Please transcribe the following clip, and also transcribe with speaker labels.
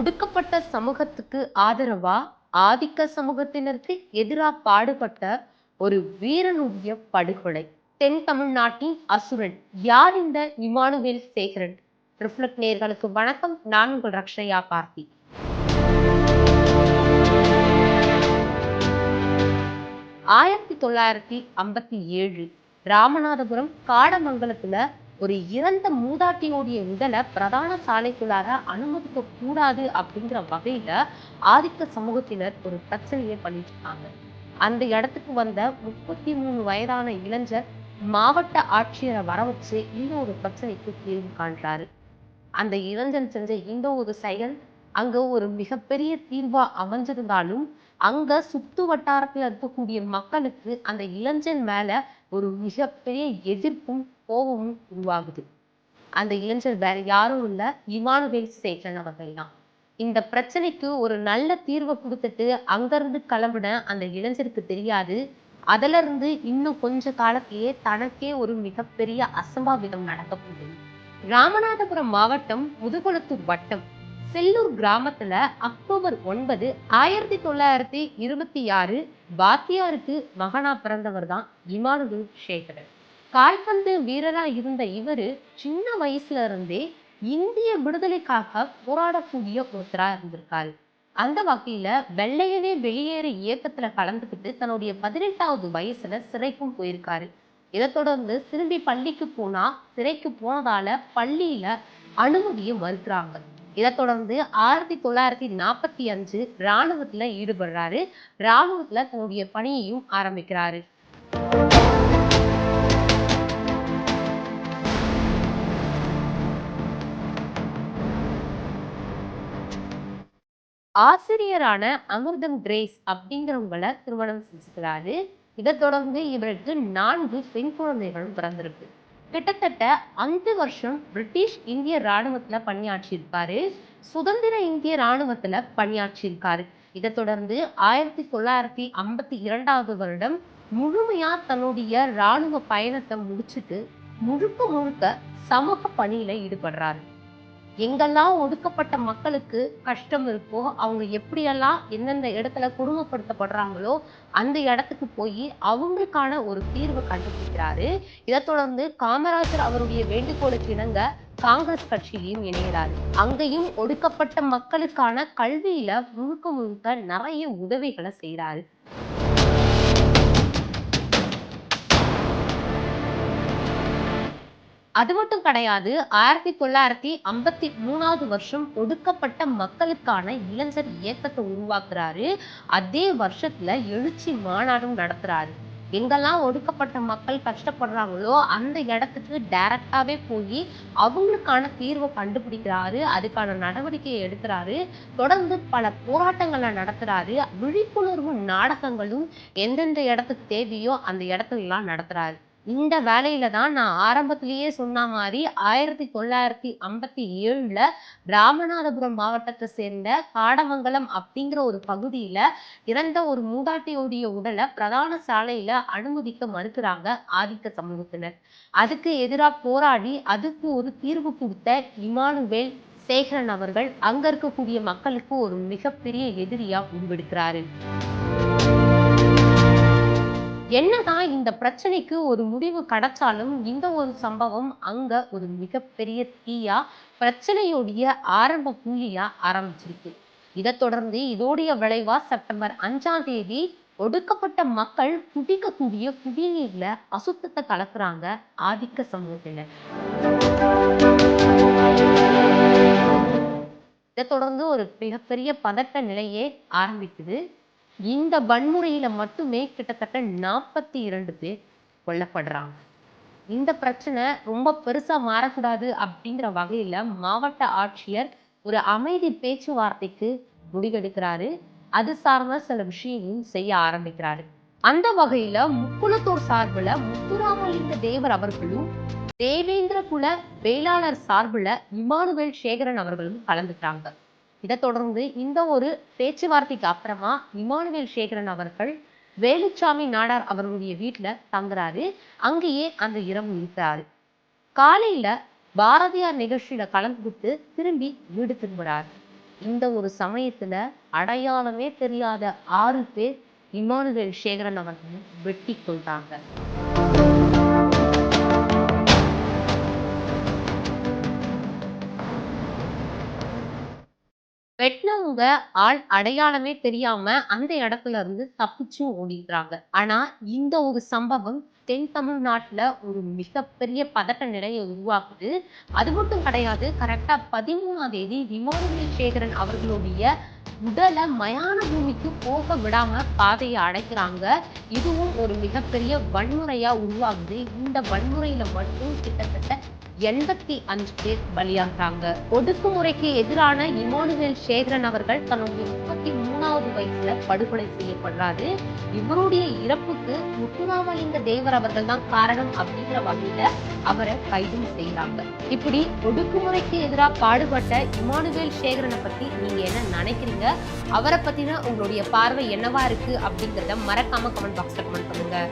Speaker 1: ஒடுக்கப்பட்ட சமூகத்துக்கு ஆதரவா ஆதிக்க சமூகத்தினருக்கு எதிராக பாடுபட்ட ஒரு வீரனுடைய படுகொலை. தென் தமிழ்நாட்டின் அசுரன் யார் இந்த இமானுவேல் சேகரன்? ரிஃப்ளெக்ட் நேயர்களுக்கு வணக்கம். நான் உங்கள் ரக்ஷயா கார்த்தி. 1957 ராமநாதபுரம் காடமங்கலத்துல ஒரு இறந்த மூதாட்டியோடைய உடலை பிரதான சாலைக்குள்ளார அனுமதிக்க கூடாது அப்படிங்கிற வகையில ஆதிக்க சமூகத்தினர் ஒரு பிரச்சனையை பண்ணிட்டு இருக்காங்க. அந்த இடத்துக்கு வந்த 33 வயதான இளைஞர் மாவட்ட ஆட்சியரை வர வச்சு இந்த ஒரு பிரச்சனைக்கு தீர்வு காண்றாரு. அந்த இளைஞன் செஞ்ச இந்த ஒரு செயல் அங்க ஒரு மிகப்பெரிய தீர்வா அமைஞ்சிருந்தாலும் அங்க சுத்து வட்டாரத்துல இருக்கக்கூடிய மக்களுக்கு அந்த இளைஞன் மேல ஒரு மிகப்பெரிய எதிர்ப்பும் கோபமும் உருவாகுது. அந்த இளைஞர் வேற யாரும் இல்ல, இமானுவேல் சேகரன் அவர்கள் தான். இந்த பிரச்சனைக்கு ஒரு நல்ல தீர்வை கொடுத்துட்டு அங்கிருந்து கிளம்பின அந்த இளைஞருக்கு தெரியாது, அதுல இருந்து இன்னும் கொஞ்ச காலத்திலேயே தனக்கே ஒரு மிகப்பெரிய அசம்பாவிதம் நடக்க போகுது. ராமநாதபுரம் மாவட்டம் முதுகுளத்தூர் வட்டம் செல்லூர் கிராமத்துல அக்டோபர் 9, 1926 பாத்தியாருக்கு மகனா பிறந்தவர் தான் இமானுவேல் சேகரன். கால்பந்து வீரரா இருந்த இவரு சின்ன வயசுல இருந்தே இந்திய விடுதலைக்காக போராடக்கூடிய ஒருத்தரா இருந்திருக்காரு. அந்த வகையில வெள்ளையனே வெளியேறு இயக்கத்துல கலந்துக்கிட்டு தன்னுடைய 18வது வயசுல சிறைக்கும் போயிருக்காரு. இதை தொடர்ந்து திரும்பி பள்ளிக்கு போனா சிறைக்கு போனதால பள்ளியில அனுமதியை மறுக்கிறாங்க. இதை தொடர்ந்து 1945 ராணுவத்துல ஈடுபடுறாரு. ராணுவத்துல தன்னுடைய பணியையும் ஆரம்பிக்கிறாரு. ஆசிரியரான அமிர்தம் கிரேஸ் அப்படிங்கிறவங்களை திருமணம் செஞ்சுக்கிறாரு. இதை தொடர்ந்து இவருக்கு 4 பெண் குழந்தைகளும் பிறந்திருக்கு. கிட்டத்தட்ட 5 வருஷம் பிரிட்டிஷ் இந்திய ராணுவத்துல பணியாற்றியிருக்காரு. சுதந்திர இந்திய ராணுவத்துல பணியாற்றியிருக்காரு. இதை தொடர்ந்து 1952வது வருடம் முழுமையா தன்னுடைய ராணுவ பயணத்தை முடிச்சுட்டு முழுக்க முழுக்க சமூக பணியில ஈடுபடுறாரு. எங்கெல்லாம் ஒடுக்கப்பட்ட மக்களுக்கு கஷ்டம் இருக்கோ, அவங்க எப்படியெல்லாம் எந்தெந்த இடத்துல கொடுமைப்படுத்தப்படுறாங்களோ அந்த இடத்துக்கு போய் அவங்களுக்கான ஒரு தீர்வு கண்டுபிடிக்கிறாரு. இதை தொடர்ந்து காமராஜர் அவருடைய வேண்டுகோளுக்கு இணங்க காங்கிரஸ் கட்சியிலையும் இணைகிறாரு. அங்கேயும் ஒடுக்கப்பட்ட மக்களுக்கான கல்வியில முழுக்க முழுக்க நிறைய உதவிகளை செய்யறாரு. அது மட்டும் கிடையாது. 1953வது வருஷம் ஒடுக்கப்பட்ட மக்களுக்கான இளைஞர் இயக்கத்தை உருவாக்குறாரு. அதே வருஷத்துல எழுச்சி மாநாடும் நடத்துறாரு. எங்கெல்லாம் ஒடுக்கப்பட்ட மக்கள் கஷ்டப்படுறாங்களோ அந்த இடத்துக்கு டைரக்டாவே போய் அவங்களுக்கான தீர்வை கண்டுபிடிக்கிறாரு. அதுக்கான நடவடிக்கையை எடுக்கிறாரு. தொடர்ந்து பல போராட்டங்களை நடத்துறாரு. விழிப்புணர்வு நாடகங்களும் எந்தெந்த இடத்துக்கு தேவையோ அந்த இடத்துல எல்லாம் நடத்துறாரு. இந்த வேலையில தான் நான் ஆரம்பத்திலேயே சொன்ன மாதிரி 1957 ராமநாதபுரம் மாவட்டத்தை சேர்ந்த காடமங்கலம் அப்படிங்கிற ஒரு பகுதியில இறந்த ஒரு மூதாட்டியோடைய உடலை பிரதான சாலையில அனுமதிக்க மறுக்கிறாங்க ஆதிக்க சமூகத்தினர். அதுக்கு எதிராக போராடி அதுக்கு ஒரு தீர்வு கொடுத்த இமானுவேல் சேகரன் அவர்கள் அங்க இருக்கக்கூடிய மக்களுக்கு ஒரு மிகப்பெரிய எதிரியா உருவெடுக்கிறாரு. என்னதான் இந்த பிரச்சனைக்கு ஒரு முடிவு கிடைச்சாலும் இந்த ஒரு சம்பவம் அங்க ஒரு மிகப்பெரிய தீயா பிரச்சனையுடைய ஆரம்ப புள்ளியா ஆரம்பிச்சிருக்கு. இதை தொடர்ந்து இதோடைய விளைவா செப்டம்பர் 5ஆம் தேதி ஒடுக்கப்பட்ட மக்கள் குடிக்கக்கூடிய குடிநீர்ல அசுத்தத்தை கலக்குறாங்க ஆதிக்க சமூகத்தினர். இதை தொடர்ந்து ஒரு மிகப்பெரிய பதட்ட நிலையே ஆரம்பிக்குது. இந்த வன்முறையில மட்டுமே கிட்டத்தட்ட 42 பேர் கொல்லப்படுறாங்க. இந்த பிரச்சனை ரொம்ப பெருசா மாறக்கூடாது அப்படிங்கிற வகையில மாவட்ட ஆட்சியர் ஒரு அமைதி பேச்சுவார்த்தைக்கு முடிவெடுக்கிறாரு. அது சார்ந்த சில விஷயங்களும் செய்ய ஆரம்பிக்கிறாரு. அந்த வகையில முக்குளத்தூர் சார்புல முத்துராமலிங்க தேவர் அவர்களும் தேவேந்திர குல வேளாளர் சார்புல இமானுவேல் சேகரன் அவர்களும் கலந்துக்கிறாங்க. இதை தொடர்ந்து இந்த ஒரு பேச்சுவார்த்தைக்கு அப்புறமா இமானுவேல் சேகரன் அவர்கள் வேலுச்சாமி நாடார் அவர்களுடைய வீட்டுல தங்குறாரு. அங்கேயே அந்த இரவு இருக்கிறாரு. காலையில பாரதியார் நிகழ்ச்சியில கலந்துக்கிட்டு திரும்பி வீடு திரும்புறாரு. இந்த ஒரு சமயத்துல அடையாளமே தெரியாத 6 பேர் இமானுவேல் சேகரன் அவர்கள் வெட்டி கொண்டாங்க. வெட்டினவங்க ஆள் அடையாளமே தெரியாம அந்த இடத்துல இருந்து தப்பிச்சு ஓடிடுறாங்க. ஆனா இந்த ஒரு சம்பவம் தென் தமிழ்நாட்டுல ஒரு மிகப்பெரிய பதட்ட நிலையை உருவாக்குது. அது மட்டும் கிடையாது, கரெக்டா 13ஆம் தேதி இமானுவேல் சேகரன் அவர்களுடைய உடலை மயான பூமிக்கு போக விடாம பாதையை அடைக்கிறாங்க. இதுவும் ஒரு மிகப்பெரிய வன்முறையா உருவாகுது. இந்த வன்முறையில மட்டும் கிட்டத்தட்ட 85 பேர் பலியாகிறாங்க. ஒடுக்குமுறைக்கு எதிரான இமானுவேல் சேகரன் அவர்கள் தன்னுடைய 33வது வயசுல படுகொலை செய்யப்படுறாரு. இவருடைய இறப்புக்கு முத்துராமலிங்க தேவர் அவர்கள் தான் காரணம் அப்படிங்கிற வகையில அவரை கைதும் செய்யறாங்க. இப்படி ஒடுக்குமுறைக்கு எதிராக பாடுபட்ட இமானுவேல் சேகரனை பத்தி நீங்க என்ன நினைக்கிறீங்க? அவரை பத்தின உங்களுடைய பார்வை என்னவா இருக்கு அப்படிங்கிறத மறக்காம கமெண்ட் பாக்ஸ்ல கமெண்ட் பண்ணுங்க.